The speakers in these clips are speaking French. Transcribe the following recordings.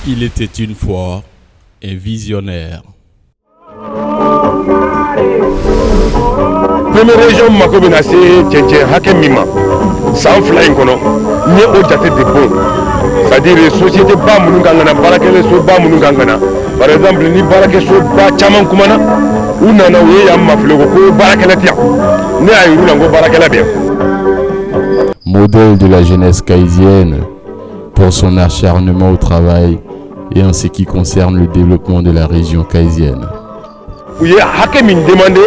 Il était une fois un visionnaire. Première région mako bena se cɛncɛn hakɛ min ma san 2 in kɔnɔ n ye o jate de bon, c'est-à-dire société ba minnu kan ka na, baarakɛso ba minnu kan ka na, par exemple ni baarakɛso ba caman kumana u nana u ye yan mafile ko baarakɛla tɛ yan, ne y'a yiru la n ko baarakɛla bɛ yan. Modèle de la jeunesse kaysienne pour son acharnement au travail et en ce qui concerne le développement de la région kaysienne. U ye hakɛ min demandé,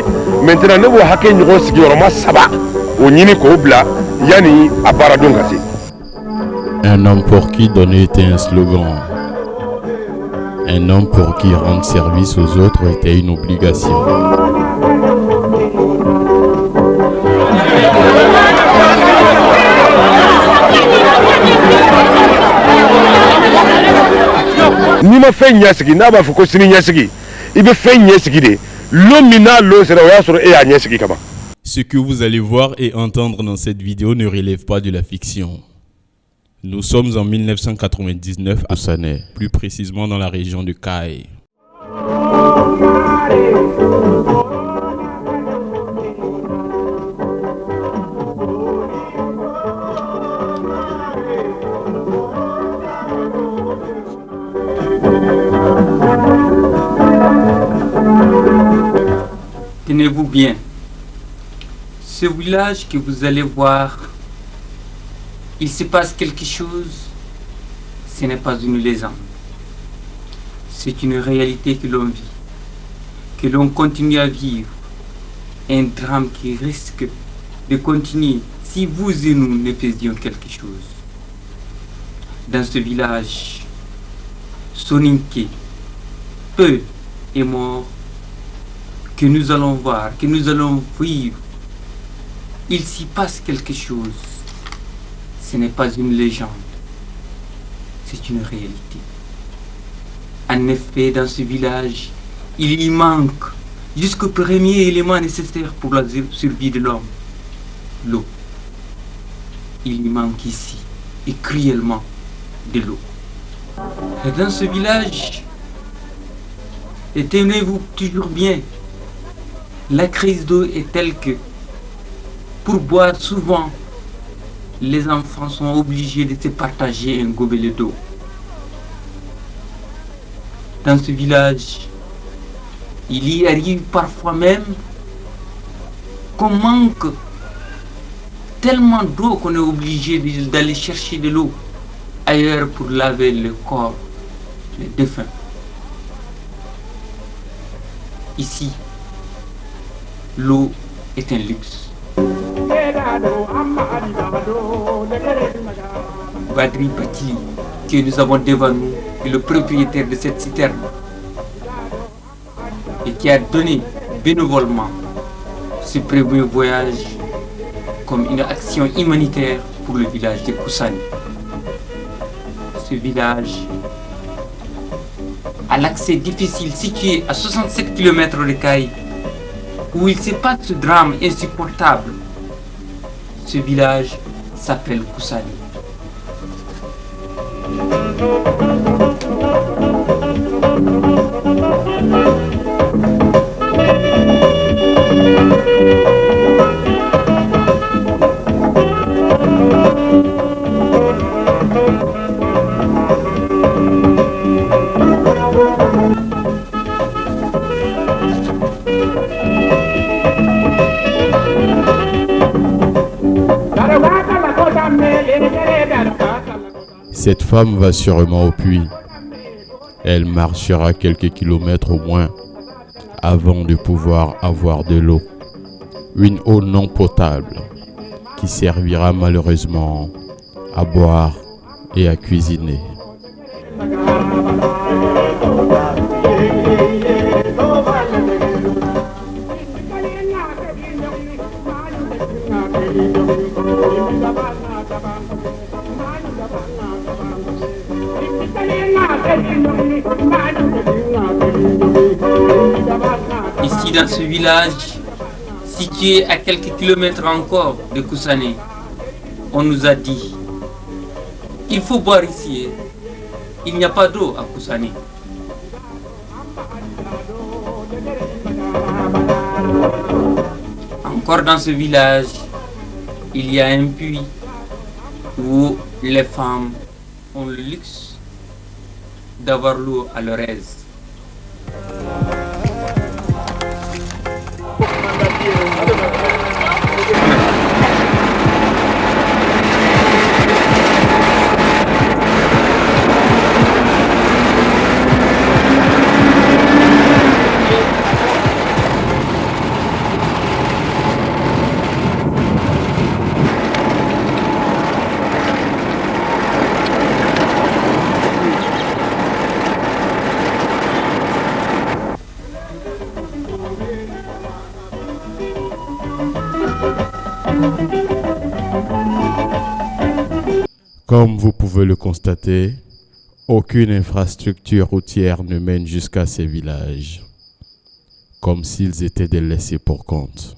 maintenant ne b'o hakɛ ɲɔgɔn sigiyɔrɔma 3 o ɲini k'o bila yani a baaradenw ka se. Un homme pour qui donner était un slogan. Un homme pour qui rendre service aux autres était une obligation. Ni ma fɛn ɲɛsigi n'a b'a fɔ ko sini ɲɛsigi i bɛ fɛn ɲɛsigi de l'eau min n'a l'eau sera o y'a sɔrɔ e y'a ɲɛsigi kaban. Ce que vous allez voir et entendre dans cette vidéo ne relève pas de la fiction. Nous sommes en 1999 à Sané, plus précisément dans la région de Kayes. Tenez-vous bien. Ce village que vous allez voir, il se passe quelque chose, ce n'est pas une légende. C'est une réalité que l'on vit, que l'on continue à vivre. Un drame qui risque de continuer si vous et nous ne faisions quelque chose. Dans ce village, Soninké, peu est mort, que nous allons voir, que nous allons vivre. Il s'y passe quelque chose. Ce n'est pas une légende, c'est une réalité. En effet, dans ce village, il y manque jusqu'au premier élément nécessaire pour la survie de l'homme, l'eau. Il y manque ici, et cruellement, de l'eau. Et dans ce village, et tenez-vous toujours bien, la crise d'eau est telle que, pour boire souvent, les enfants sont obligés de se partager un gobelet d'eau. Dans ce village, il y arrive parfois même qu'on manque tellement d'eau qu'on est obligé d'aller chercher de l'eau ailleurs pour laver le corps, les défunts. Ici, l'eau est un luxe. Badri Bati, que nous avons devant nous, est le propriétaire de cette citerne et qui a donné bénévolement ce premier voyage comme une action humanitaire pour le village de Koussani. Ce village, à l'accès difficile, situé à 67 km de Kayes, où il se passe ce drame insupportable. Ce village s'appelle Koussani. Cette femme va sûrement au puits. Elle marchera quelques kilomètres au moins avant de pouvoir avoir de l'eau. Une eau non potable qui servira malheureusement à boire et à cuisiner. Ici dans ce village, situé à quelques kilomètres encore de Koussani, on nous a dit il faut boire ici. Il n'y a pas d'eau à Koussané. Encore dans ce village, il y a un puits où les femmes ont le luxe d'avoir l'eau à leur aise. Comme vous pouvez le constater, aucune infrastructure routière ne mène jusqu'à ces villages, comme s'ils étaient des laissés pour compte.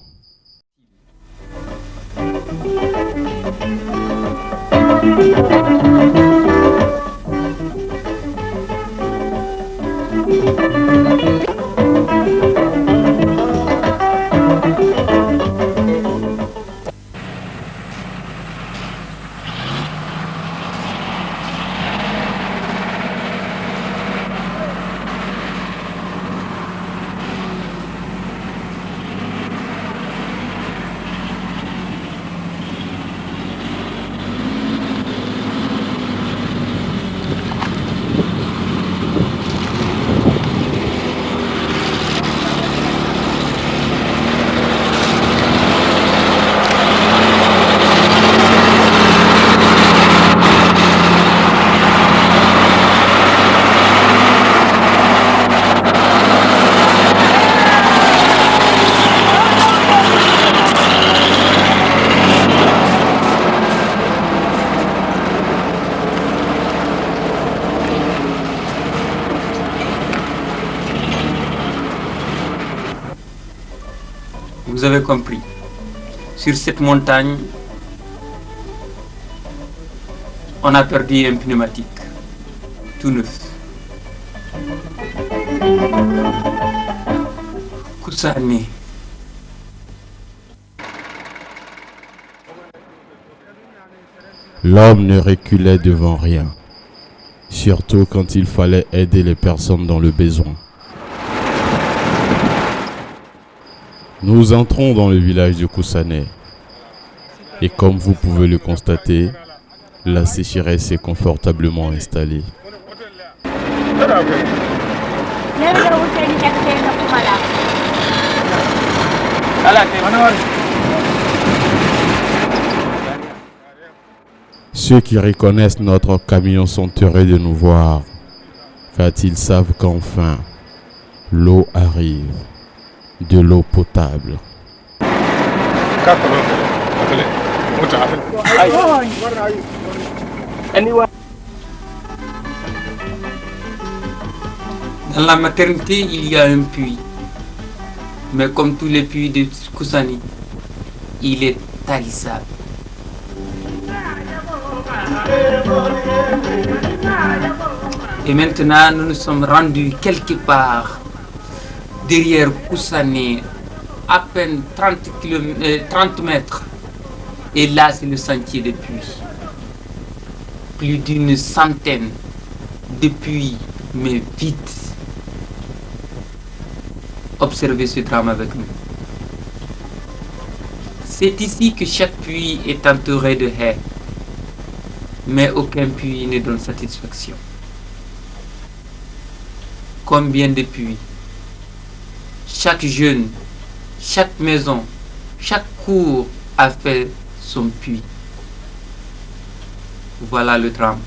Vous avez compris. Sur cette montagne, on a perdu un pneumatique, tout neuf. Koussané. L'homme ne reculait devant rien, surtout quand il fallait aider les personnes dans le besoin. Nous entrons dans le village de Koussané et comme vous pouvez le constater, la sécheresse est confortablement installée. Ceux qui reconnaissent notre camion sont heureux de nous voir, car ils savent qu'enfin, l'eau arrive. De l'eau potable. Dans la maternité, il y a un puits. Mais comme tous les puits de Koussané, il est tarissable. Et maintenant, nous nous sommes rendus quelque part derrière Koussané, à peine 30 mètres. Et là, c'est le sentier des puits. Plus d'une centaine de puits, mais vite. Observez ce drame avec nous. C'est ici que chaque puits est entouré de haies. Mais aucun puits ne donne satisfaction. Combien de puits? Chaque jeune, chaque maison, chaque cour a fait son puits. Voilà le drame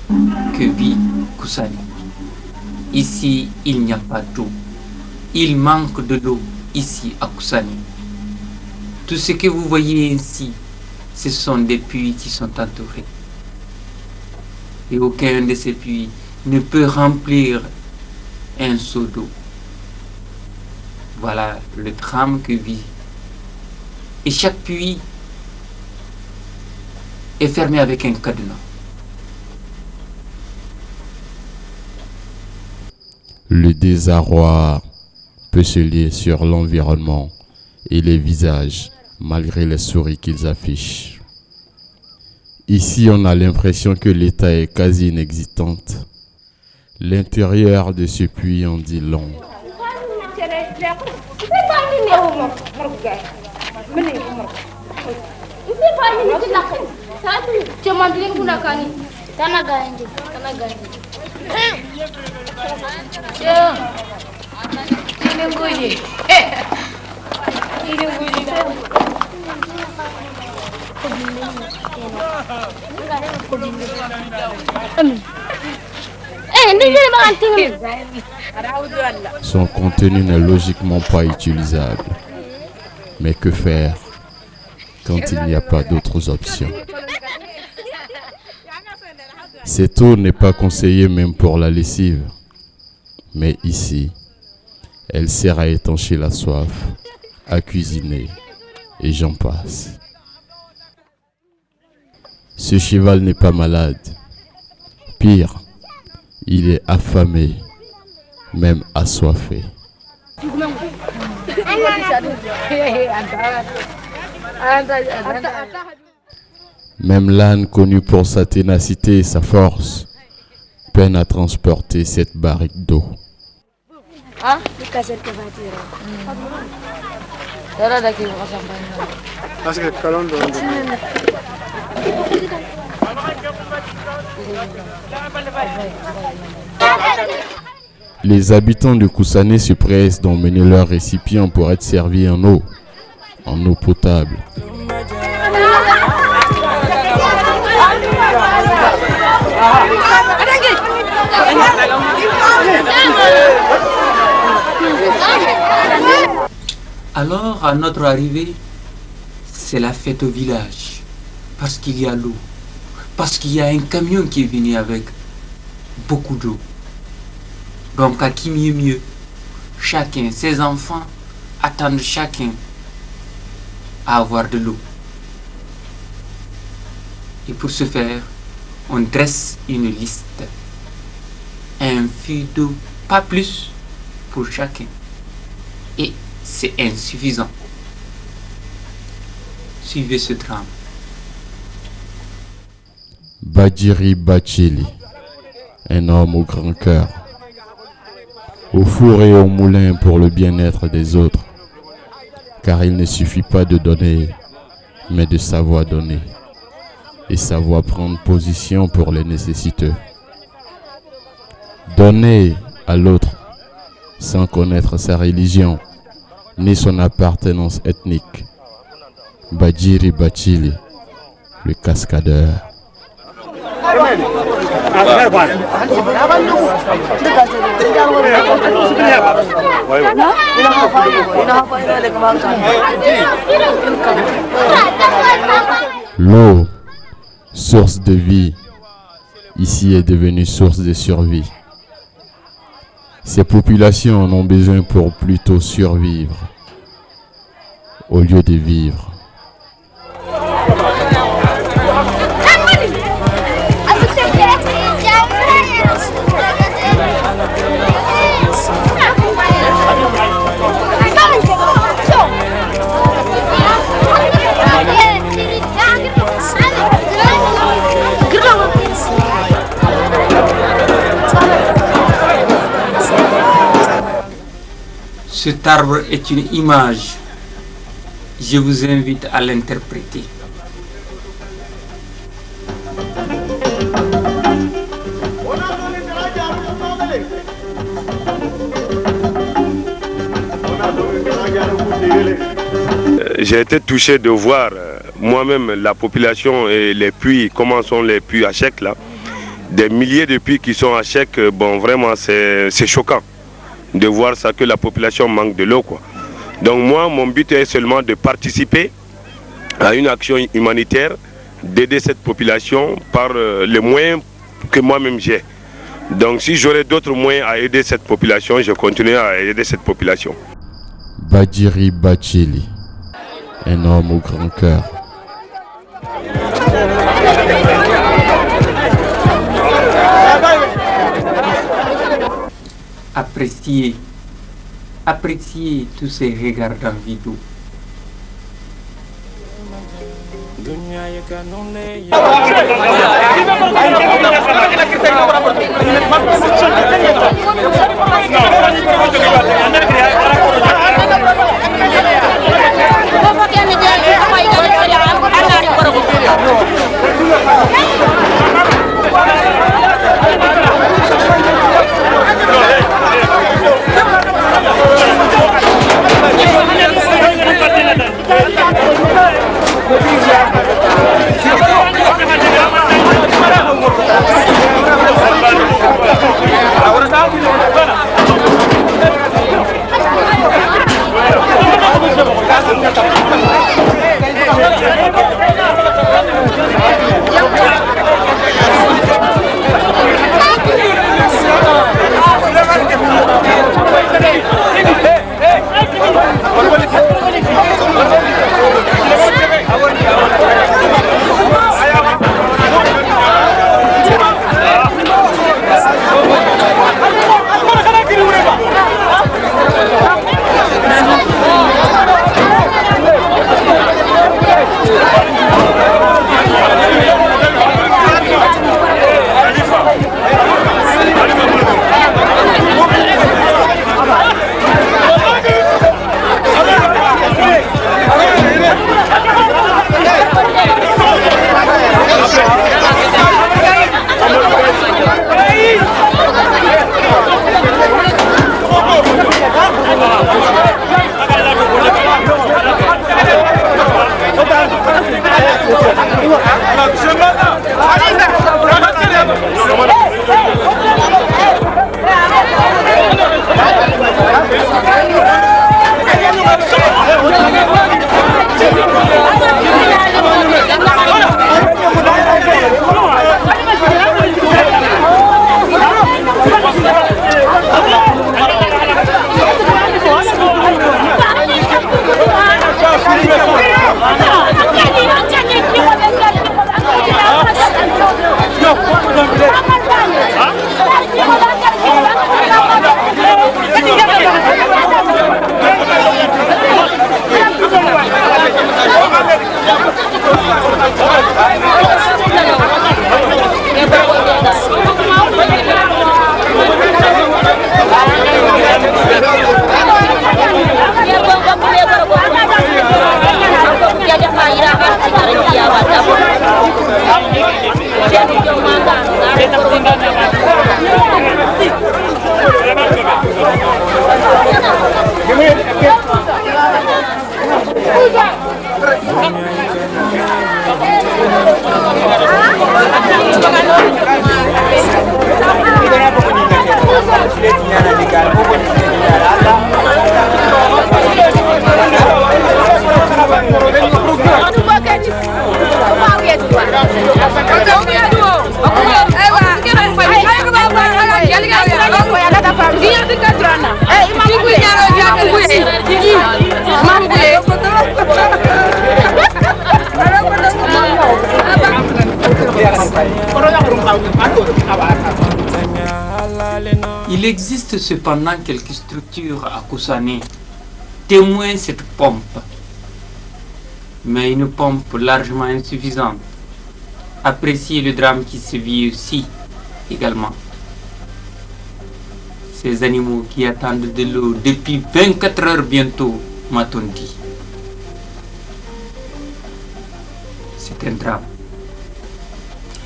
que vit Koussané. Ici, il n'y a pas d'eau. Il manque de l'eau ici à Koussané. Tout ce que vous voyez ici, ce sont des puits qui sont entourés. Et aucun de ces puits ne peut remplir un seau d'eau. Voilà le drame que vit. Et chaque puits est fermé avec un cadenas. Le désarroi peut se lier sur l'environnement et les visages, malgré les souris qu'ils affichent. Ici, on a l'impression que l'état est quasi inexistant. L'intérieur de ce puits en dit long. Son contenu n'est logiquement pas utilisable. Mais que faire quand il n'y a pas d'autres options? Cette eau n'est pas conseillée même pour la lessive. Mais ici, elle sert à étancher la soif, à cuisiner, et j'en passe. Ce cheval n'est pas malade. Pire, il est affamé, même assoiffé. Même l'âne, connu pour sa ténacité et sa force, peine à transporter cette barrique d'eau. Les habitants de Koussané se pressent d'emmener leurs récipients pour être servis en eau potable. Alors, à notre arrivée, c'est la fête au village, parce qu'il y a l'eau, parce qu'il y a un camion qui est venu avec beaucoup d'eau. Donc, à qui mieux, chacun, ses enfants attendent chacun à avoir de l'eau. Et pour ce faire, on dresse une liste, un fût d'eau, pas plus pour chacun. Et c'est insuffisant. Suivez ce drame. Badjiri Bachili, un homme au grand cœur, au four et au moulin pour le bien-être des autres, car il ne suffit pas de donner, mais de savoir donner, et savoir prendre position pour les nécessiteux. Donner à l'autre sans connaître sa religion ni son appartenance ethnique. Badjiri Bachili, le cascadeur. L'eau, source de vie, ici est devenue source de survie. Ces populations en ont besoin pour plutôt survivre au lieu de vivre. Cet arbre est une image. Je vous invite à l'interpréter. J'ai été touché de voir moi-même la population et les puits, comment sont les puits à Chek là. Des milliers de puits qui sont à Chek, bon vraiment c'est choquant de voir ça, que la population manque de l'eau quoi. Donc moi, mon but est seulement de participer à une action humanitaire, d'aider cette population par les moyens que moi-même j'ai. Donc si j'aurais d'autres moyens à aider cette population, je continuerai à aider cette population. Badjiri Bachili, un homme au grand cœur. Après appréciez tous ces regardants vidéo. Il existe cependant quelques structures à Koussané témoignent cette pompe, mais une pompe largement insuffisante. Appréciez le drame qui se vit aussi également. Ces animaux qui attendent de l'eau depuis 24 heures bientôt, m'a-t-on dit. C'est un drame.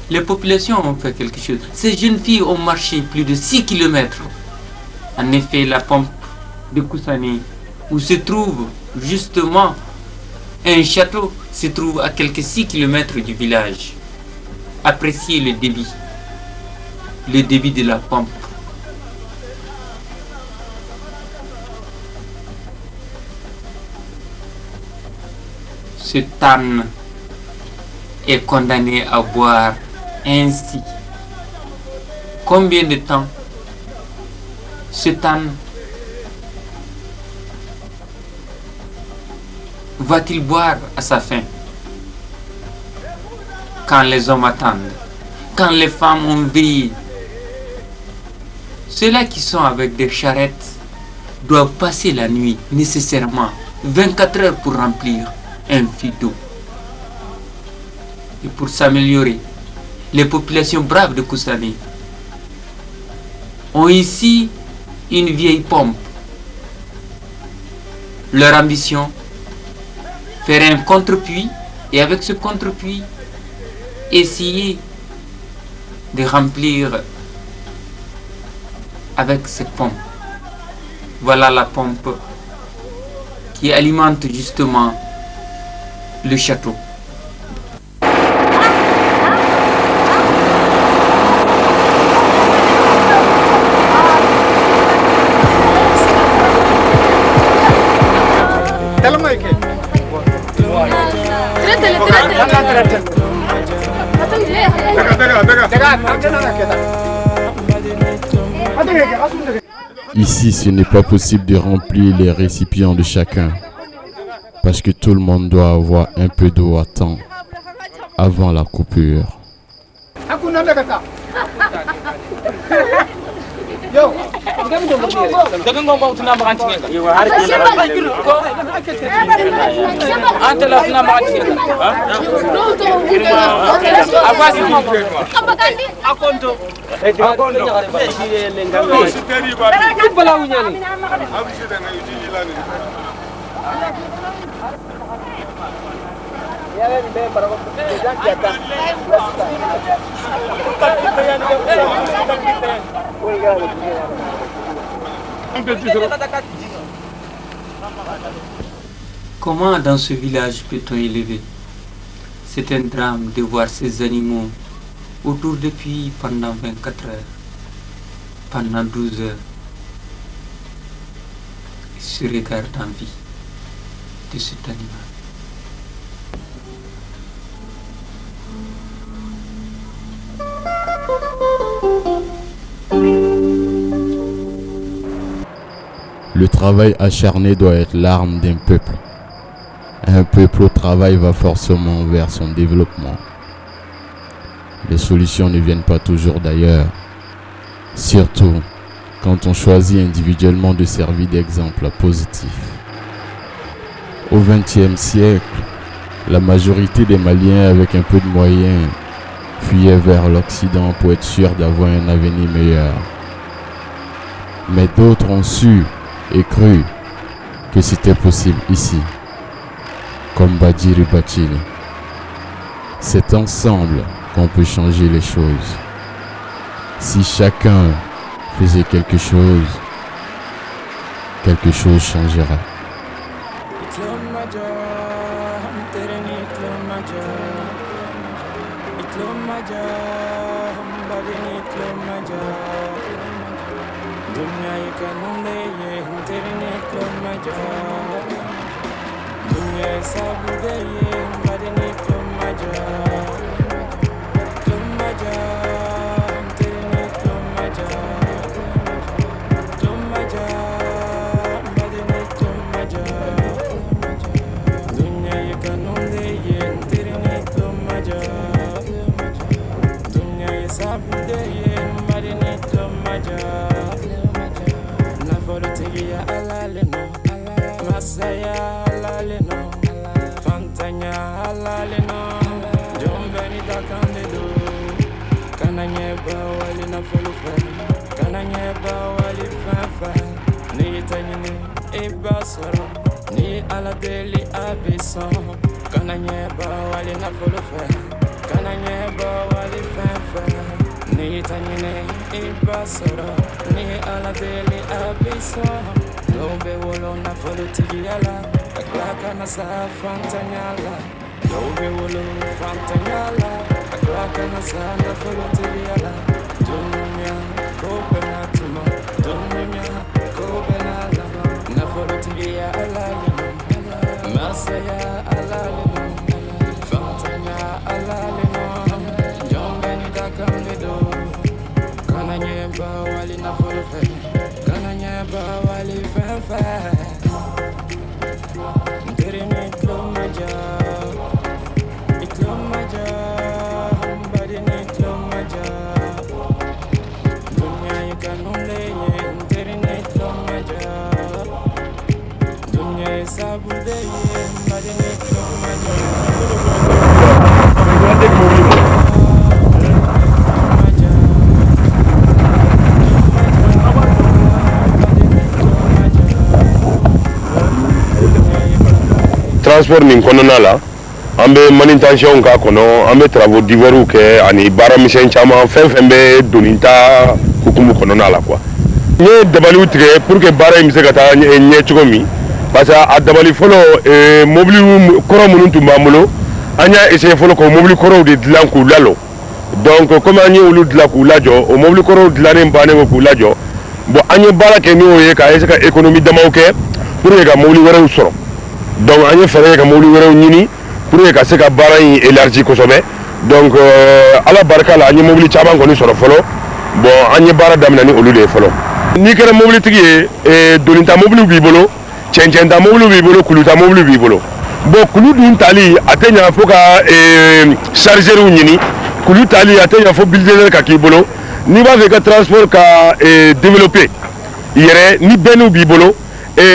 Les populations ont fait quelque chose. Ces jeunes filles ont marché plus de 6 km. En effet, la pompe de Koussané, où se trouve justement un château, se trouve à quelques 6 km du village. Appréciez le débit de la pompe. Ce âne est condamné à boire ainsi. Combien de temps ce âne va-t-il boire à sa faim? Quand les hommes attendent, quand les femmes ont veillé Ceux-là qui sont avec des charrettes doivent passer la nuit nécessairement 24 heures pour remplir un fût d'eau. Et pour s'améliorer, les populations braves de Koussané ont ici une vieille pompe. Leur ambition, faire un contre-puits et avec ce contre-puits, essayer de remplir avec cette pompe. Voilà la pompe qui alimente justement le château. Ici, ce n'est pas possible de remplir les récipients de chacun, parce que tout le monde doit avoir un peu d'eau à temps avant la coupure. Comment dans ce village peut-on élever? C'est un drame de voir ces animaux autour de puits pendant 24 heures, pendant 12 heures. Et se regardent en vie de cet animal. Le travail acharné doit être l'arme d'un peuple. Un peuple au travail va forcément vers son développement. Les solutions ne viennent pas toujours d'ailleurs, surtout quand on choisit individuellement de servir d'exemple positif. Au XXe siècle, la majorité des Maliens avec un peu de moyens fuyaient vers l'Occident pour être sûrs d'avoir un avenir meilleur. Mais d'autres ont su et cru que c'était possible ici, comme Badjiri Bachili. C'est ensemble qu'on peut changer les choses. Si chacun faisait quelque chose changera. Ni ala deli abisan kananye ba wali na fulufe kananye ba wali fanfa ni tanyine ibasoro ni ala deli abisan lobe wolo na fulutiyala aklaka na sa fantanyala lobe wolo fantanyala aklaka na sa na fulutiyala dunya kopenatuma dunya kopenala na fulutiya alalino masaya alalino fantanya alalino jombeni dakambido kananye ba wali na fulufe kananye ba wali fanfa ndirimi tlomaja itlomaja mbadi ni tlomaja dunya ikanunde transport nin kɔnɔna la an bɛ manutention k'a kɔnɔ an bɛ travaux divers kɛ ani baaramisɛn caman fɛn fɛn bɛ doni ta hukumu kɔnɔna la quoi. N ye dabaliw tigɛ pour que baara in bɛ se ka taa ɲɛ cogo min parce que a dabali fɔlɔ mobili kɔrɔ minnu tun b'an bolo an y'a essayer fɔlɔ k'o mobili kɔrɔw de dilan k'u lalɔ donc comme an ye olu dilan k'u lajɔ o mobili kɔrɔw dilannen bannen k'u lajɔ bon an ye baara kɛ n'o ye k'a essayer ka économie damaw kɛ pour que ka mobili wɛrɛw sɔrɔ donc an ye fɛɛrɛ kɛ ka mobili wɛrɛw ɲini pour que ka se ka baara in élargi kosɛbɛ donc ala barika la an ye mobili caman kɔni sɔrɔ fɔlɔ bon an ye baara daminɛ ni olu de ye fɔlɔ n'i kɛra mobilitigi ye donita mobiliw b'i bolo cɛncɛnta mobiliw b'i bolo kuluta mobiliw b'i bolo bon kulu dun tali a tɛ ɲa fo ka chargeurs ɲini kulu tali a tɛ ɲa fo bulldozer ka k'i bolo n'i b'a fɛ i ka transport ka développer yɛrɛ ni bɛnniw b'i bolo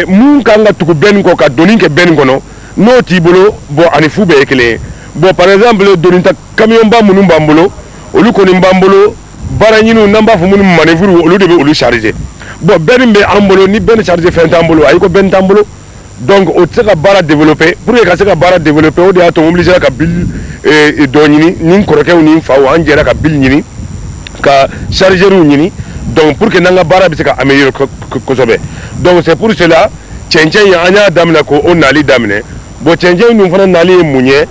mun kan ka tugu bɛnni kɔ ka doni kɛ bɛnni kɔnɔ n'o t'i bolo bon ani fu bɛɛ ye kelen ye bon par exemple donita camion ba minnu b'an bolo olu kɔni b'an bolo baara ɲiniw n'an b'a fɔ minnu manœuvre olu de bɛ olu charger bon bɛnni bɛ an bolo ni bɛnni charger fɛn t'an bolo ayi ko bɛnni t'an bolo donc o tɛ se ka baara développer pour que ka se ka baara développer o de y'a to obligé ka bill dɔ ɲini ni n kɔrɔkɛw ni n faw an jɛra ka bill ɲini ka chargeurs ɲini donc pour que n'an ka baara bɛ se ka améliorer kosɛbɛ donc c'est pour cela cɛncɛn ye an y'a daminɛ k'o nali daminɛ bon cɛncɛn dun fana nali ye mun ye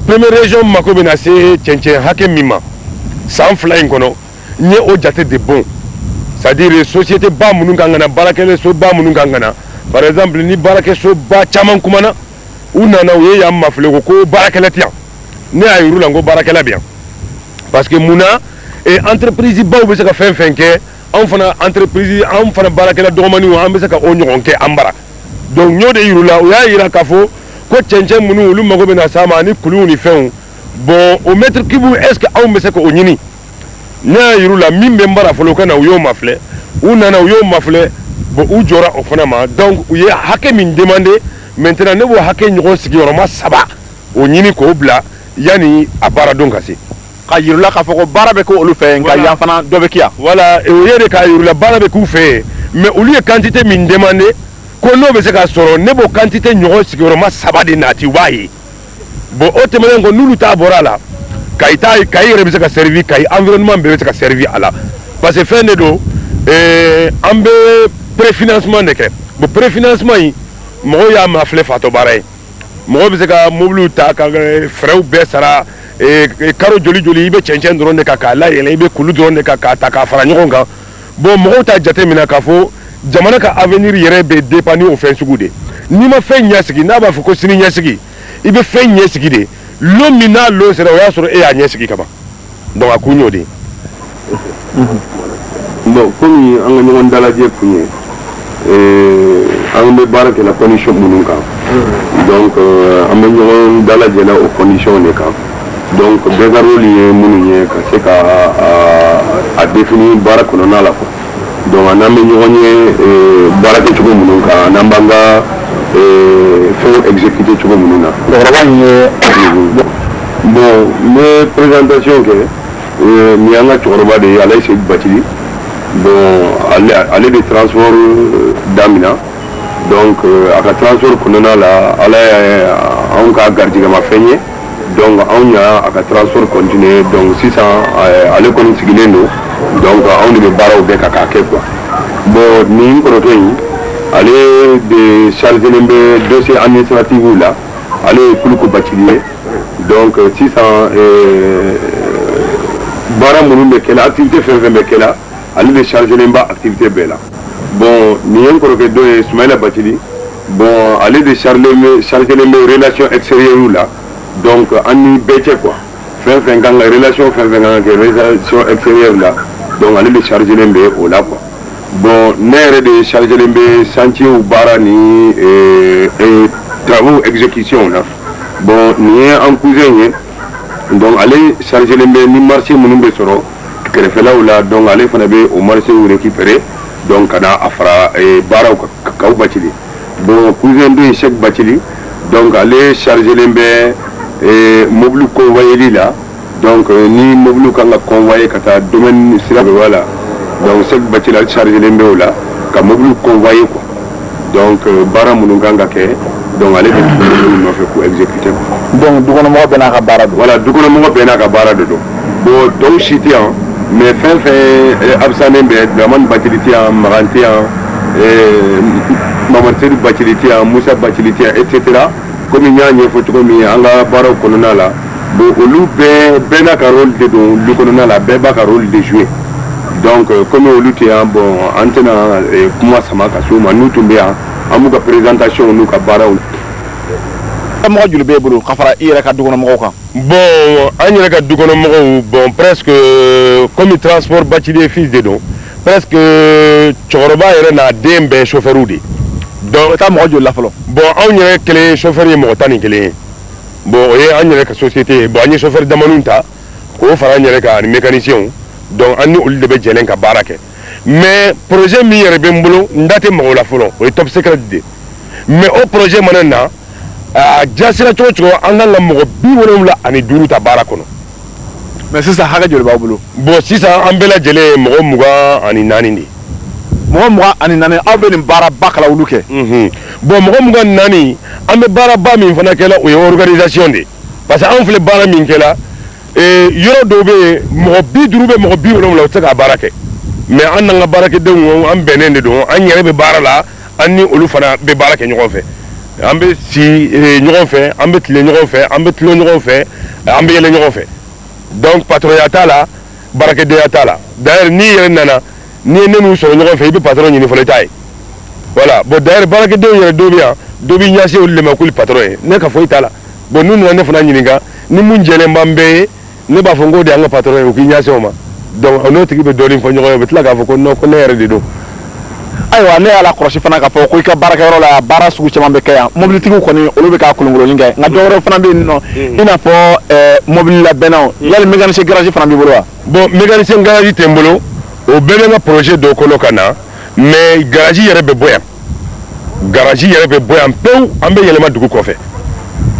première région mako bɛ na se cɛncɛn hakɛ min ma san 2 in kɔnɔ n ye o jate de bon c'est à dire société ba minnu kan ka na baarakɛso ba minnu kan ka na par exemple ni baarakɛso ba caman kumana u nana u ye yan mafile ko baarakɛla tɛ yan ne y'a yir'u la n ko baarakɛla bɛ yan parce que mun na entreprise baw bɛ se ka fɛn fɛn kɛ anw fana entreprise anw fana baarakɛla dɔgɔmaninw an bɛ se ka o ɲɔgɔn kɛ an bara donc n y'o de yir'u la u y'a yira k'a fɔ ko cɛncɛn minnu olu mago bɛ na s'a ma ani kuluw ni fɛnw bon o mètre cube est ce que anw bɛ se k'o ɲini ne y'a yir'u la min bɛ n bara fɔlɔ u ka na u y'o mafilɛ u nana u y'o mafilɛ bon u jɔra o fana ma donc u ye hakɛ min demandé maintenant ne b'o hakɛ ɲɔgɔn sigiyɔrɔma 3 o ɲini k'o bila yanni a baara don ka se ka yirula k'a fɔ ko baara bɛ kɛ olu fɛ yen nka yan fana dɔ bɛ kɛ yan voilà o ye de k'a yirula baara bɛ k'u fɛ yen mais olu ye quantité min demandé ko n'o bɛ se ka sɔrɔ ne b'o quantité ɲɔgɔn sigiyɔrɔma 3 de nati u b'a ye bon o tɛmɛnen kɔ n'olu t'a bɔra a la Kayi yɛrɛ bɛ se ka servir Kayi environnement bɛɛ bɛ se ka servir a la parce que fɛn de don an bɛ préfinancement de kɛ bon préfinancement in mɔgɔw y'a mafilɛ fatɔ baara ye mɔgɔw bɛ se ka mobiliw ta ka fɛɛrɛw bɛɛ sara karo joli i bɛ cɛncɛn dɔrɔn de kan k'a layɛlɛn i bɛ kulu dɔrɔn de kan k'a ta k'a fara ɲɔgɔn kan bon mɔgɔw t'a jate minɛ k'a fɔ jamana ka avenir yɛrɛ bɛ dépend ni o fɛn sugu de n'i ma fɛn ɲɛsigi n'a b'a fɔ ko sini ɲɛsigi i bɛ fɛn ɲɛsigi de lon min n'a lon sera o y'a sɔrɔ e y'a ɲɛsigi kaban donc a kun y'o de ye. bon komi an ka ɲɔgɔn dalajɛ kun ye an bɛ baara kɛ la condition minnu kan donc an bɛ ɲɔgɔn dalajɛ la o condition de kan donc bɛɛ ka rôle ye minnu ye ka se ka a définir baara kɔnɔna la quoi donc an n'an bɛ ɲɔgɔn ye baara kɛcogo minnu kan n'an b'an ka fɛnw exécuter cogo minnu na. cɛkɔrɔba in ye bon n bɛ présentation kɛ nin y'an ka cɛkɔrɔba de ye Alayi Seyidu Bacili bon ale de transport damina donc a ka transport kɔnɔna la ala ye anw ka garijɛgɛma fɛn ye donc anw y'a a ka transport continuer donc sisan ale kɔni sigilen don donc anw de bɛ baaraw bɛɛ k'a kɛ quoi bon nin kɔrɔkɛ in ale de chargelen bɛ dossier administratif la ale ye Kuluko Bacili ye donc sisan baara minnu bɛ kɛ la activité fɛn fɛn bɛ kɛ la ale de chargelen ba activité bɛɛ la bon nin ye n kɔrɔkɛ dɔ ye Sumayila Bacili bon ale de chargelen bɛ relation extérieure la donc an ni bɛɛ cɛ quoi fɛn fɛn kan ka relation fɛn fɛn kan ka kɛ relation extérieure la donc ale de chargelen bɛ o la quoi bon ne yɛrɛ de chargelen bɛ chantier baara ni travaux exécution la bon nin ye an cousin ye donc ale chargelen bɛ ni marché minnu bɛ sɔrɔ kɛrɛfɛlaw la donc ale fana bɛ o marché récupérer donc ka na a fara baaraw kan Kawu Bacili bon cousin de Cheikh Bachili donc aller charger les mobile convoyé là donc ni mobile quand convoyé kata domaine sira voilà donc Cheikh Bachili aller charger les là ka mobile convoyé quoi donc bara mununganga ke donc aller no fait pour exécuter donc dugono mo bena ka bara voilà dugono mo bena ka bara do bon donc chité mais fin absané be Dramane Bachili en Maranti Mamadou Bachili Moussa Bachili etc. comme il y a une photo comme il y a un barreau colonel bon au bena ka rôle de le colonel la beba ka rôle de jouer donc comme au lutte bon antenne comment ça m'a cassé nous tomber amuka présentation nous ka barreau mo julu be bulu khafara ira ka dugono mo ko bon anyere ka dugono mo bon presque comme transport Bachili fils de don presque choroba yere na dembe chauffeur oudi donc ta mo julu la falo bon anyere kele chauffeur yi mo tani kele bon et anyere ka société bon anyere chauffeur damanunta ko fara anyere ka mécanicien donc anni ul de be jelen ka barake mais projet mi yere be mbulo ndate mo la falo o top secret de mais au projet manana jasira coco anga la mo bi wolomla ani duru ta bara kono mais c'est ça haga jole babulo bon si ça ambela jele mo muga ani nani ndi mo muga ani nani abeni bara bakala uluke bon mo muga nani ambe bara ba mi fana kala o organisation de parce que on fait bara mi kala yoro dobe mo bi duru be mo bi wolomla o taka barake mais an nga barake de am benende do an yere be bara la anni olu fana be barake nyoko fe ambe si ñogon fait ambe tile ñogon fait ambe tilo ñogon fait ambe yele ñogon fait donc patron yata la barake de yata la d'ailleurs ni yere nana ni nenu so ñogon fait be patron ni fole tay voilà bon d'ailleurs barake de yere do bi ñasi o le makul patron ne ka foy tala bon nous ne fana ñini nga ni mun jele mbambe ne ba fo ngode anga patron o ki ñasi o ma donc on autre qui be do ni fo ñogon be tla ga fo ko no ko ne yere de do aywa ne ala croche fana ka fo ko ka baraka yoro la bara sugu chama be kaya mobility ko ni olu be ka kulungolo linga nga doro fana be no ina fo mobile la benaw yal mécanicien garage fana be bolo bon mécanicien garage tembolo o bebe na projet do ko lokana mais garage yere be boyam pew ambe yelema dugu ko fe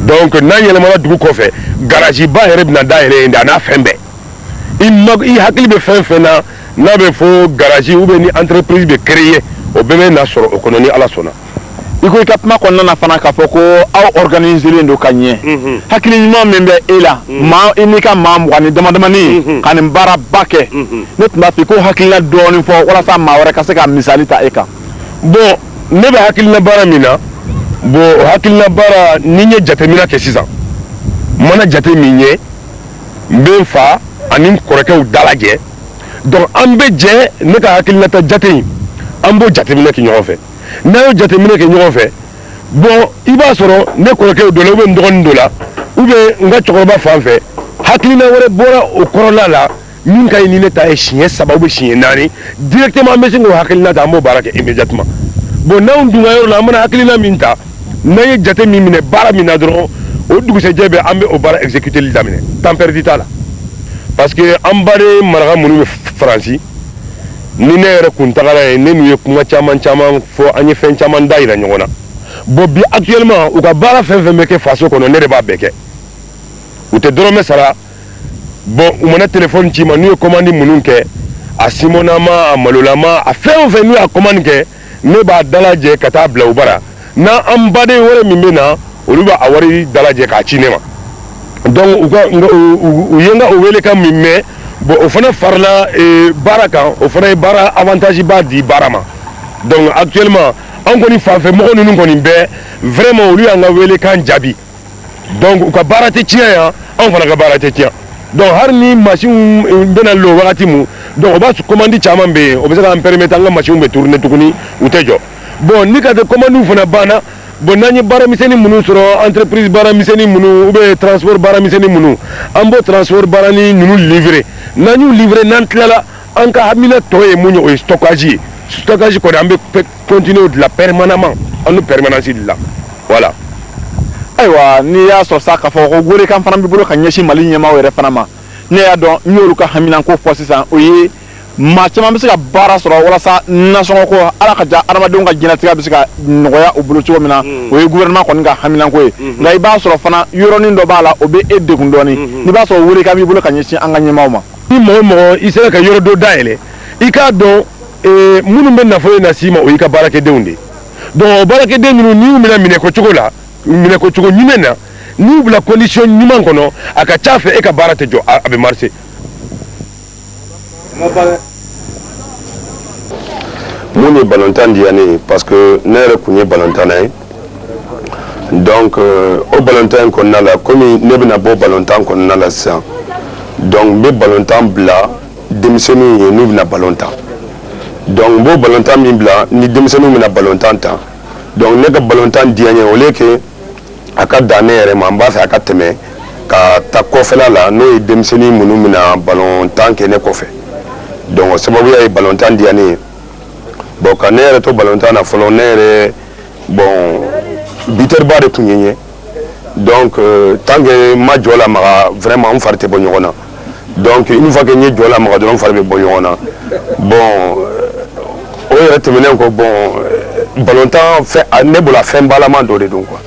donc na yelema dugu ko fe garage ba yere na da yere nda na fembe i hakili be fena na be fo garage ou be ni entreprise be créer o bebe na soro économie ala sona iko ikapma ko nana fana ka foko aw organiser ndo kanye hakili nyuma membe ela ma inika ma mwani dama ni kanin bara bake net na fi ko hakili na doni fo wala sa ma wara ka se ka misali ta eka bon ne be hakili na bara mina bon hakili na bara ninye jate mina ke sisan mana jate minye mbe fa anin koreke u dalaje donc ambe je ne ka hakili na ta jate ambo jatemina ki ñoxo fe nayo jatemina ki ñoxo fe bon iba soro ne koreke do la be ndogon do la ou be nga chokoroba fan fe hakilina wore bora o korola la min kay ni ne ta e chien sababu chien nani directement me singo hakilina ta ambo barake immédiatement bon naw ndunga yor la mana hakilina minta naye jate mi mine bara mina dro o dugu se jebe ambe o bara exécuter li damine temps perdu ta la parce que ambare maraga munu franci ni ne yɛrɛ kuntagala ye ne n'u ye kuma caman fɔ an ye fɛn caman da yira ɲɔgɔn na bon bi actuellement u ka baara fɛn fɛn bɛ kɛ faso kɔnɔ ne de b'a bɛɛ kɛ u tɛ dɔrɔmɛ sara bon u mana téléphone ci ma n'u ye commande minnu kɛ a simonama a malolama a fɛn o fɛn n'u y'a commande kɛ ne b'a dalajɛ ka taa bila u bara n'a an baden wɛrɛ min bɛ na olu b'a wari dalajɛ k'a ci ne ma donc u ye n ka o welekan min mɛn bon o fana farla baara kan o fana ye baara avantage ba di baara ma donc actuellement an kɔni fanfɛ mɔgɔ ninnu kɔni bɛɛ vraiment olu y'an ka welekan jaabi donc u ka baara tɛ tiɲɛ yan an fana ka baara tɛ tiɲɛ donc hali ni machine bɛna lo wagati mun donc o b'a commande caman bɛ yen o bɛ se k'an permettre an ka machine bɛ tourner tuguni u tɛ jɔ bon ni ka tɛ commande fana banna bon n'an ye baara misɛnnin minnu sɔrɔ entreprise baara misɛnnin minnu ou bien transport baara misɛnnin minnu an b'o transport baara ni ninnu livrer n'an y'u livrer n'an tilala an ka hamina tɔ ye mun ye o ye stockage ye stockage kɔni an bɛ continuer de la permanemment an bɛ permanence de la voilà. ayiwa n'i y'a sɔrɔ sa k'a fɔ ko wele kan fana b'i bolo ka ɲɛsin mali ɲɛmaaw yɛrɛ fana ma ne y'a dɔn n y'olu ka haminanko fɔ sisan o ye maa caman bɛ se ka baara sɔrɔ walasa nasɔngɔ ko ala ka ja adamadenw ka diɲɛlatigɛ bɛ se ka nɔgɔya u bolo cogo min na o ye gouvernement kɔni ka haminanko ye nka i b'a sɔrɔ fana yɔrɔnin dɔ b'a la o bɛ e degun dɔɔni n'i b'a sɔrɔ wele kan b'i bolo ka ɲɛsin an ka ɲɛmaaw ma ni mɔgɔ o mɔgɔ i sera ka yɔrɔ dɔ dayɛlɛ i k'a dɔn minnu bɛ nafolo in lase i ma o y'i ka baarakɛdenw de donc o baarakɛden ninnu n'i y'u minɛ minɛkocogo la minɛkocogo ɲuman na n'i y'u bila condition ɲuman kɔnɔ a ka ca fɛ e ka baara tɛ jɔ a bɛ marcher. Mun ye balontan diya ne ye parce que ne yɛrɛ kun ye balontanna ye donc o balontan in kɔnɔna la komi ne bɛna bɔ balontan kɔnɔna la sisan donc n bɛ balontan bila denmisɛnninw ye n'u bɛna balontan donc n b'o balontan min bila ni denmisɛnninw bɛna balontan ta donc ne ka balontan diya n ye au lieu que a ka dan ne yɛrɛ ma n b'a fɛ a ka tɛmɛ ka taa kɔfɛla la n'o ye denmisɛnnin minnu bɛna balontan kɛ ne kɔfɛ donc o sababuya ye balontan diya ne ye bon ka ne yɛrɛ to balontan na fɔlɔ ne yɛrɛ bon bitɛriba de tun ye n ye donc tant que n ma jɔ lamaga vraiment n fari tɛ bɔ ɲɔgɔn na donc une fois que n ye jɔ lamaga dɔrɔn n fari bɛ bɔ ɲɔgɔn na bon o yɛrɛ tɛmɛnen kɔ bon balontan fɛn ne bolo fɛn balama dɔ de don quoi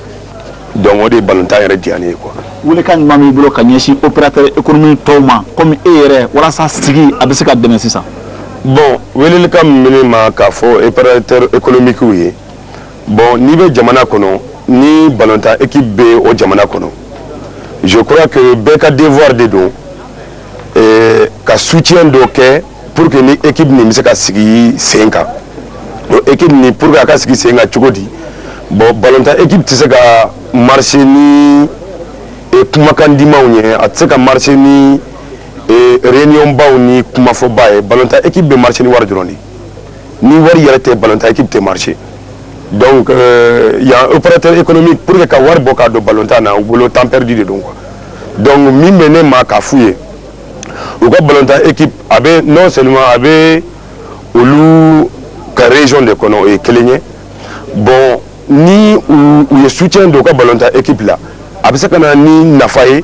donc o de ye balontan yɛrɛ diya ne ye quoi. welekan ɲuman b'i bolo ka ɲɛsin opérateur économique tɔw ma komi e yɛrɛ walasa sigi a bɛ se ka dɛmɛ sisan. bon welelikan min bɛ ne ma k'a fɔ opérateur économique ye bon n'i bɛ jamana kɔnɔ ni balontan équipe bɛ o jamana kɔnɔ je crois que bɛɛ ka devoir de don ka soutien dɔ kɛ pour que ni équipe nin bɛ se ka sigi sen kan o équipe nin pour que a ka sigi sen kan cogo di bon balontan équipe tɛ se ka marcher ni kumakan dimanw ye a tɛ se ka marcher ni réunion baw ni kumafɔba ye balontan équipe bɛ marcher ni wari dɔrɔn de ni wari yɛrɛ tɛ balontan équipe tɛ marcher donc y a un opérateur économique pour que ka wari bɔ k'a don balontan na u bolo temps perdu de don quoi donc min bɛ ne ma k'a f'u ye u ka balontan équipe a bɛ non seulement a bɛ olu ka région de kɔnɔ o ye kelen ye bon ni u ye soutien don u ka balontan équipe la a bɛ se ka na ni nafa ye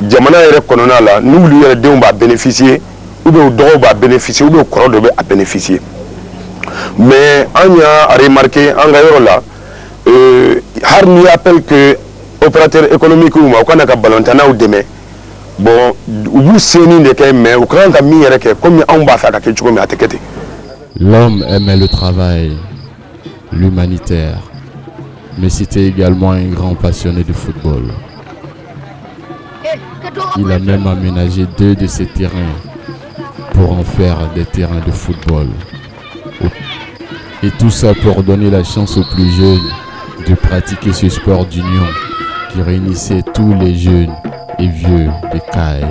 jamana yɛrɛ kɔnɔna la n'olu yɛrɛ denw b'a bénéficier ou bien u dɔgɔw b'a bénéficier ou bien u kɔrɔ dɔ bɛ a bénéficier mais an y'a remarqué an ka yɔrɔ la hali n'i appelle que opérateur économique ma u kana ka balontannaw dɛmɛ bon u b'u senin de kɛ mais u ka kan ka min yɛrɛ kɛ komi anw b'a fɛ a ka kɛ cogo min a tɛ kɛ ten. L'homme aimait le travail, l'humanitaire, mais c'était également un grand passionné de football. Il a même aménagé 2 de ses terrains pour en faire des terrains de football. Et tout ça pour donner la chance aux plus jeunes de pratiquer ce sport d'union qui réunissait tous les jeunes et vieux des Cailles.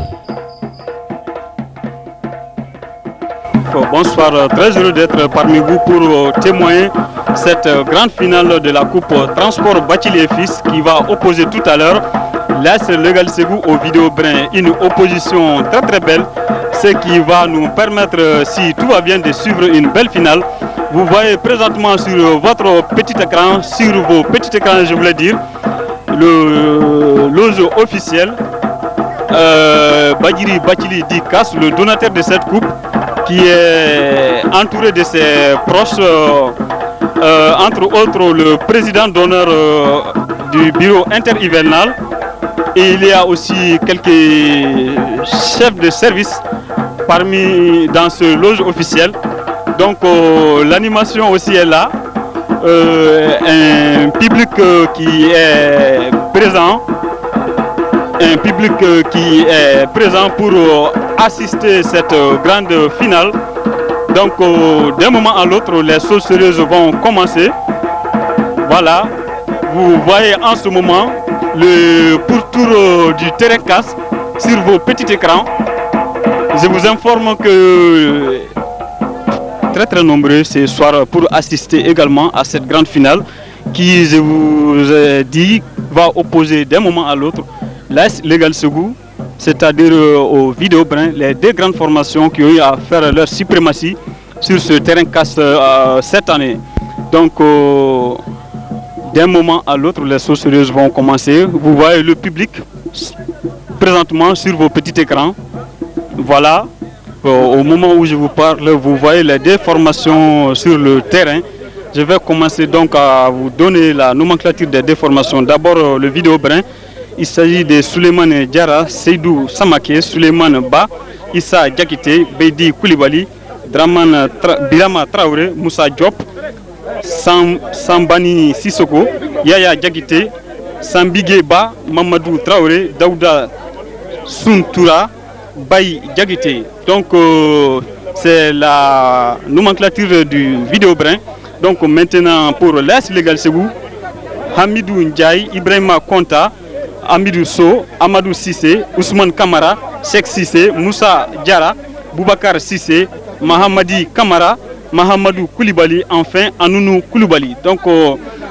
Bonsoir, très heureux d'être parmi vous pour témoigner cette grande finale de la Coupe Transport Bathily et Fils qui va opposer tout à l'heure l'AS Legal Ségou au Vidéo Brin. Une opposition très très belle, ce qui va nous permettre, si tout va bien, de suivre une belle finale. Vous voyez présentement sur votre petit écran, sur vos petits écrans je voulais dire, le logo officiel Badjiri Bathily Dikas, le donateur de cette coupe, qui est entouré de ses proches, entre autres le président d'honneur du bureau interhivernal, et il y a aussi quelques chefs de service parmi dans ce loge officiel. Donc l'animation aussi est là, un public qui est présent, pour assister cette grande finale. Donc d'un moment à l'autre, les choses sérieuses vont commencer. Voilà, vous voyez en ce moment le pourtour du terrain casse sur vos petits écrans. Je vous informe que très nombreux ce soir pour assister également à cette grande finale qui, je vous ai dit, va opposer d'un moment à l'autre l'AS Legal Ségou, c'est-à-dire au Vidéo Brin, les 2 grandes formations qui ont eu à faire leur suprématie sur ce terrain casse cette année. Donc d'un moment à l'autre, les choses sérieuses vont commencer. Vous voyez le public présentement sur vos petits écrans. Voilà, au moment où je vous parle, vous voyez les déformations sur le terrain. Je vais commencer donc à vous donner la nomenclature des déformations. D'abord le vidéo brin. Il s'agit de Souleymane Diarra, Seydou Samake, Souleymane Ba, Issa Diakité, Beidi Koulibaly, Birama Traoré, Moussa Diop, Sambani Sissoko, Yaya Diakité, Sambigé Ba, Mamadou Traoré, Daouda Suntura, Baye Diakité. Donc c'est la nomenclature du vidéo brin. Donc maintenant pour l'As Légal Ségou, Hamidou Ndiaye, Ibrahima Konta, Amidou So, Amadou Sissé, Ousmane Kamara, Cheikh Sissé, Moussa Diarra, Boubacar Sissé, Mahamadi Kamara, Mahamadou Koulibaly, enfin Anounou Koulibaly. Donc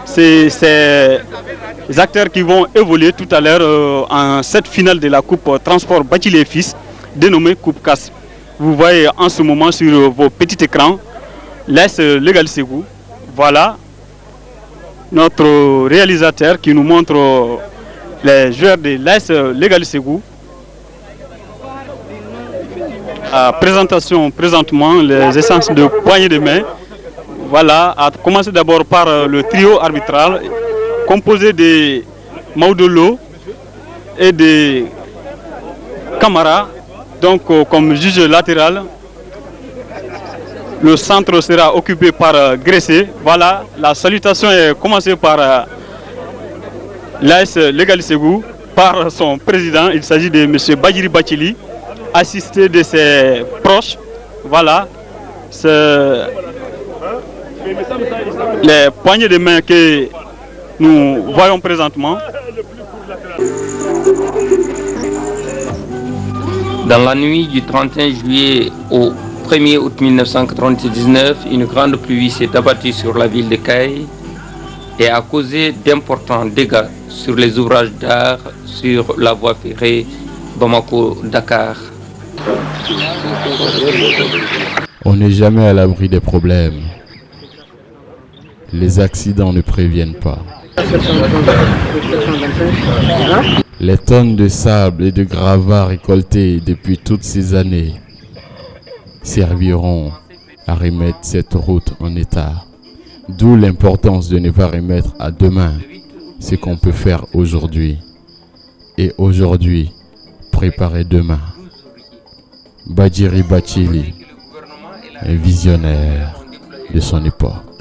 c'est ces acteurs qui vont évoluer tout à l'heure en cette finale de la Coupe Transport Bathily et Fils, dénommée Coupe CAS. Vous voyez en ce moment sur vos petits écrans l'AS Légal Ségou. Voilà notre réalisateur qui nous montre les joueurs de l'AS Légal Ségou. Présentation présentement, les essences de poignées de main. Voilà, à commencer d'abord par le trio arbitral composé de Maudolo et de Camara, donc comme juge latéral. Le centre sera occupé par Gressé. Voilà, la salutation est commencée par l'AS Légal Ségou, par son président. Il s'agit de M. Badjiri Bathily, assisté de ses proches. Voilà, c'est les poignées de main que nous voyons présentement. Dans la nuit du 31 juillet au 1er août 1999, une grande pluie s'est abattue sur la ville de Kaye et a causé d'importants dégâts sur les ouvrages d'art sur la voie ferrée Bamako-Dakar. On n'est jamais à l'abri des problèmes. Les accidents ne préviennent pas. Les tonnes de sable et de gravats récoltés depuis toutes ces années serviront à remettre cette route en état. D'où l'importance de ne pas remettre à demain ce qu'on peut faire aujourd'hui. Et aujourd'hui, préparer demain. Badjiri Bathily, un visionnaire de son époque.